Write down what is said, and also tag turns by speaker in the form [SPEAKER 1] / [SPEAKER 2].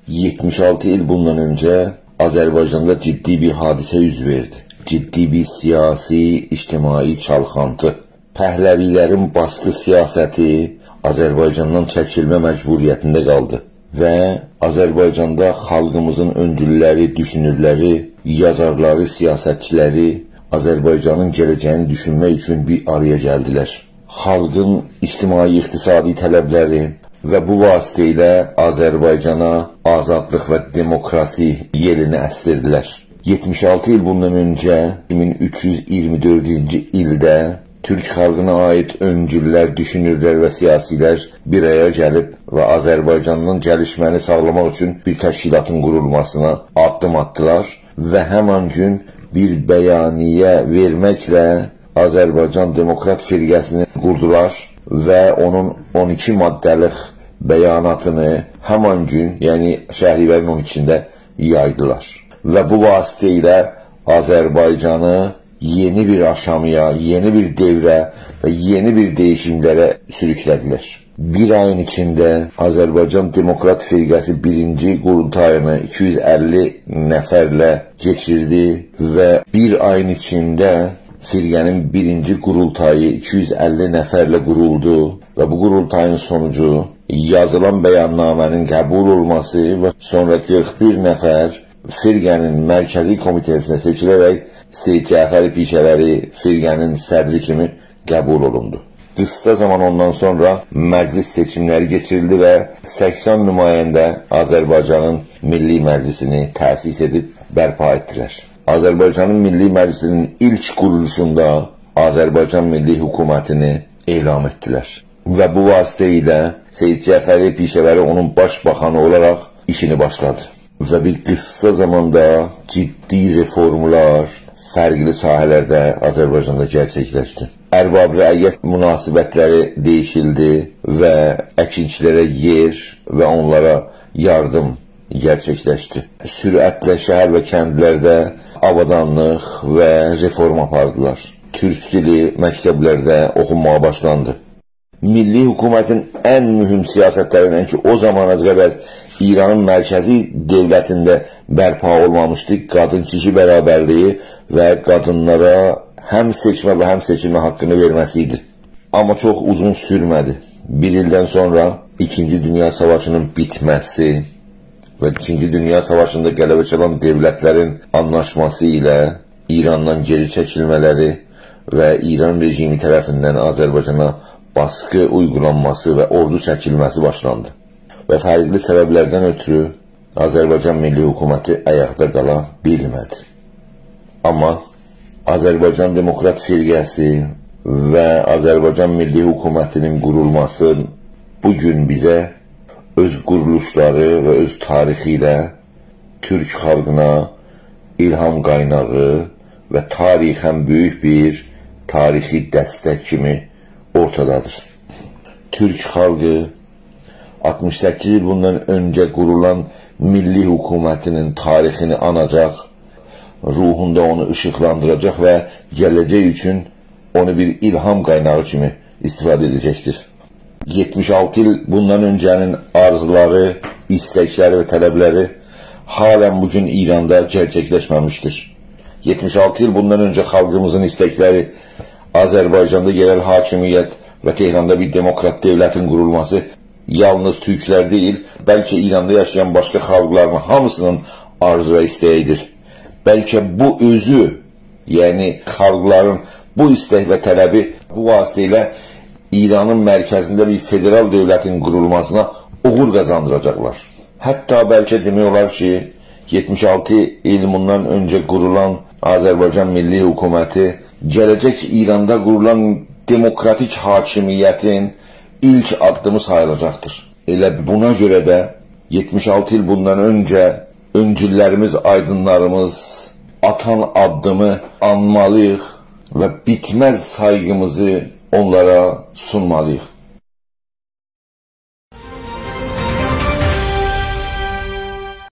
[SPEAKER 1] 76 il bundan önce Azerbaycan'da ciddi bir hadise yüz verdi. Ciddi bir siyasi, ictimai çalxantı. Pəhləvilərin baskı siyasəti Azərbaycandan çəkilmə məcburiyyətində qaldı. Və Azərbaycanda xalqımızın öncülləri, düşünürləri, yazarları, siyasətçiləri Azərbaycanın gələcəyini düşünmək üçün bir araya gəldilər. Xalqın ictimai-iqtisadi tələbləri və bu vasitə ilə Azərbaycana azadlıq və demokrasi yelini əsdirdilər. 76 il bundan öncə 1324-cü ildə Türk xalqına aid öncüllər, düşünürlər və siyasilər bir araya gəlib və Azərbaycandan gəlişməni sağlamaq üçün bir təşkilatın qurulmasına addım atdılar və həmin gün bir bəyaniyə verməklə Azərbaycan Demokrat Firqəsini qurdular və onun 12 maddəlik bəyanatını həmin gün, yəni Şəhribərin 12-də yaydılar. Və bu vasitə ilə Azərbaycanı yeni bir aşamaya, yeni bir devrə və yeni bir dəyişimlərə sürüklədilər. Bir ayın içində Azərbaycan Demokrat Firqəsi birinci qurultayını 250 nəfərlə keçirdi və bir ayın içində firqənin birinci qurultayı 250 nəfərlə quruldu və bu qurultayın sonucu yazılan bəyannamənin qəbul olması və sonra 41 nəfər firqənin mərkəzi komitəsinə seçilərək Seyid Cəfəri Pişəvəri firqənin sədri kimi qəbul olundu. Qısa zaman ondan sonra məclis seçimləri keçirildi və 80 nümayəndə Azərbaycanın Milli Məclisini təsis edib bərpa etdilər. Azərbaycanın Milli Məclisinin ilk quruluşunda Azərbaycan Milli Hökumətini elan etdilər. Və bu vasitə ilə Seyid Cəfəri Pişəvəri onun başbaxanı olaraq işini başladı. Və bir qısa zamanda ciddi reformlar fərqli sahələrdə Azərbaycanda gerçəkləşdi. Ərbab-rəiyyət münasibətləri dəyişildi və əkinçilərə yer və onlara yardım gerçəkləşdi. Sürətlə şəhər və kəndlərdə avadanlıq və reform apardılar. Türk dili məktəblərdə oxunmağa başlandı. Milli hökumətin ən mühüm siyasətlərindən ki, o zamana qədər İranın mərkəzi dövlətində bərpa olmamışdı, qadın-kişi bərabərliyi və qadınlara həm seçmə və həm seçilmə haqqını verməsi idi. Amma çox uzun sürmədi. Bir ildən sonra 2-ci Dünya Savaşının bitməsi və 2-ci Dünya Savaşında qələbə çalan dövlətlərin anlaşması ilə İrandan geri çəkilmələri və İran rejimi tərəfindən Azərbaycana baskı uygulanması və ordu çəkilməsi başlandı. Və fərqli səbəblərdən ötürü Azərbaycan Milli Hökuməti ayaqda qala bilmədi. Amma Azərbaycan Demokrat Firqəsi və Azərbaycan Milli Hökumətinin qurulması bugün bizə öz quruluşları və öz tarixi ilə Türk xalqına ilham qaynağı və tarixən böyük bir tarixi dəstək kimi ortadadır. Türk xalqı 68 il bundan öncə qurulan milli hökumətinin tarixini anacaq, ruhunda onu işıqlandıracaq və gələcək üçün onu bir ilham qaynağı kimi istifadə edəcəkdir. 76 il bundan öncənin arzuları, istəkləri və tələbləri halən bugün İranda gerçəkləşməmişdir. 76 il bundan öncə xalqımızın istəkləri Azərbaycanda yerel hakimiyyət və Tehranda bir demokrat dövlətin qurulması yalnız Türklər deyil, bəlkə İranda yaşayan başqa xalqların hamısının arzu və istəyidir. Bəlkə bu özü, yəni xalqların bu istək və tələbi bu vasitə ilə İranın mərkəzində bir federal dövlətin qurulmasına uğur qazandıracaqlar. Hətta bəlkə demək olar ki, 76 il bundan öncə qurulan Azərbaycan Milli Hökuməti gələcək İranda qurulan demokratik hakimiyyətin ilk addımı sayılacaqdır. Elə buna görə də 76 il bundan öncə öncüllərimiz, aydınlarımız atan addımı anmalıyıq və bitməz saygımızı onlara sunmalıyıq.